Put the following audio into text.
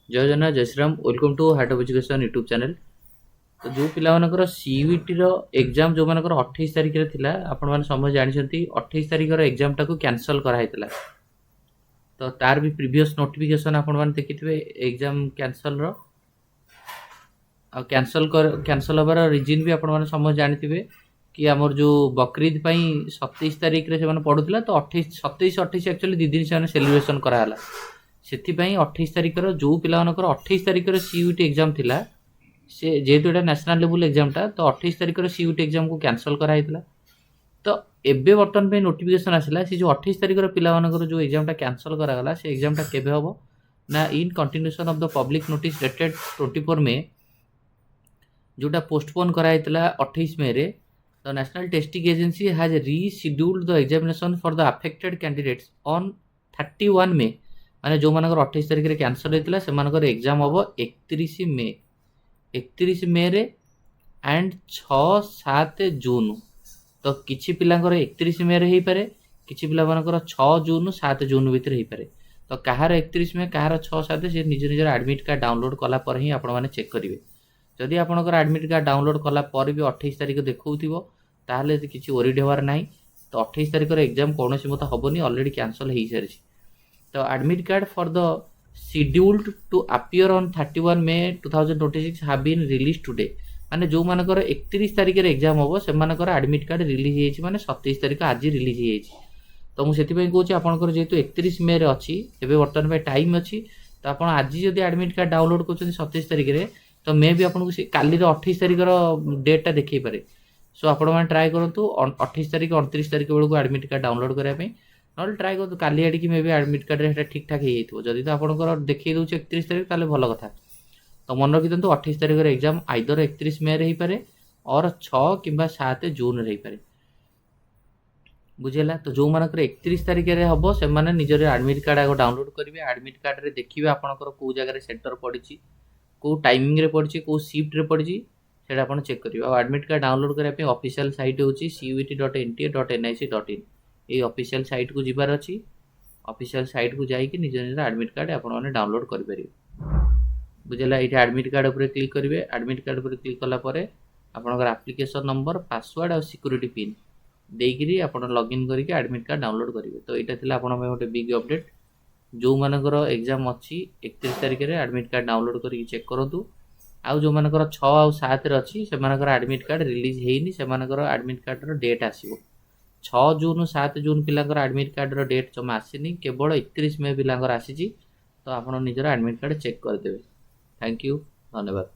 जय जगन्नाथ जय Shriram welcome to heart of education YouTube channel. तो जो पिलाମାନଙ୍କର सीयूईटी रो एग्जाम जो मानकर 28 तारिख रे थिला आपण माने समझ जानछंती 28 तारिख रो एग्जाम टाको कैंसिल करा हैतला। तो तार भी प्रीवियस नोटिफिकेशन आपण माने देखिथिबे एग्जाम कैंसिल रो आ कैंसिल होबार रीजन भी आपण माने समझ जानथिबे कि हमर जो बकरीद पई 27 तारिख रे से माने पडुथिला तो 28 27 28 एक्चुअली दी दिन से सेलिब्रेशन करा हला। ସେଥିପାଇଁ 28 ତାରିଖର ଯେଉଁ ପିଲାମାନଙ୍କର 28 ତାରିଖରେ ସିୟୁଟି ଏକ୍ଜାମ୍ ଥିଲା ସେ ଯେହେତୁ ଏଇଟା ନ୍ୟାସନାଲ୍ ଲେବୁଲ୍ ଏକ୍ଜାମ୍ଟା ତ 28 ତାରିଖର ସିୟୁଟି ଏକ୍ଜାମ୍କୁ କ୍ୟାନସଲ୍ କରାହେଇଥିଲା। ତ ଏବେ ବର୍ତ୍ତମାନ ପାଇଁ ନୋଟିଫିକେସନ୍ ଆସିଲା ସେ ଯେଉଁ 28 ତାରିଖର ପିଲାମାନଙ୍କର ଯେଉଁ ଏକ୍ଜାମ୍ଟା କ୍ୟାନସଲ୍ କରାଗଲା ସେ ଏକ୍ଜାମ୍ଟା କେବେ ହେବ ନା in continuation of the public notice dated 24 May ଯେଉଁଟା ପୋଷ୍ଟପୋନ୍ କରାହେଇଥିଲା 28 ମେରେ the national testing agency has rescheduled the examination for the affected candidates on 31 May माने जो मानकर 28 तारिख रे कैंसिल होइतिला से मानकर एग्जाम हबो 31 मे रे एंड 6-7 जून। तो किछि पिलांकर 31 मे रे हेई पारे किछि पिला मानकर 6 जून 7 जून भीतर हेई पारे। तो कहार 31 मे कहार 6-7 से निज निजर एडमिट कार्ड डाउनलोड कला पर ही आपण माने चेक करिवे। जदि आपनकर एडमिट कार्ड डाउनलोड कला पर भी 28 तारिख देखौथिबो ताहले किछि ओरिड हेबार नाही। तो 28 तारिख रे एग्जाम कोनोसी मत हबोनी ऑलरेडी कैंसिल हेई सारिछि। तो admit card for the scheduled to appear on 31 May 2026 have been release today. माने जो मानकर 31 तारिख रे एग्जाम होबो से मानकर एडमिट कार्ड रिलीज हेछि माने 27 तारिख आज रिलीज हेछि। तो मु सेति पई कहूछि आपनकर जेतु 31 मे रे अछि एबे वर्तमान में टाइम अछि तो आपण आज जदि एडमिट कार्ड डाउनलोड करछन 27 तारिख रे तो मे भी आपन को काली रे 28 तारिख रो डेट ता देखै पारे। सो आपण माने ट्राई करंतु 28 तारिख 29 तारिख बेलको एडमिट कार्ड डाउनलोड करिया पई ना ट्राए कर काली आड़ी मे भी एडमिट कार्ड रे ठीक ठाक हो जदि तो आपंकर देखिए दूसरे 31 तारिख ताले भल कथा। तो मन रखी दिखाँ 28 तारिख एग्जाम आइदर 31 मे रे पारे और 6 कि 7 जून रे पारे बुझेगा। तो जो मानकर 31 तारिख रे हम से माने निजर एडमिट कार्ड आग डाउनलोड करेंगे। एडमिट कार्ड रे देखिए आपंकर कौ जगह सेंटर पड़ी कौ टाइमिंग रे पड़ी कौ शिफ्ट रे पड़ी से आप चेक करेंगे। और एडमिट कार्ड डाउनलोड करने ऑफिशियल साइट हूँ cuet.nta.nic.in ये ऑफिशियल साइट को जीवार अच्छी ऑफिशियल साइट को जाइए निज निज एडमिट कार्ड आपने डाउनलोड करेंगे। बुझेगा ये एडमिट कार्ड उपर क्लिक करेंगे। एडमिट कार्ड उपर क्लिक कलापर आपंकर एप्लिकेशन नंबर पासवर्ड और सिक्योरिटी पिन देकरी आप लॉगिन करके एडमिट कार्ड डाउनलोड करेंगे। तो यहाँ थी आप गोटे बिग अपडेट जो मानकर एग्जाम अच्छी 31 तारिख में एडमिट कार्ड डाउनलोड करके चेक करूँ। आउ जो मानकर 6 और 7 अच्छी से एडमिट कार्ड रिलीज होनी से एडमिट कार्ड डेट आसो 6 जून 7 जून पिलांकर एडमिट कार्ड रो डेट जमा आसीनी केवल 31 मे पिलांकर आसी। तो आप निजर एडमिट कार्ड चेक करदेवे। थैंक यू धन्यवाद।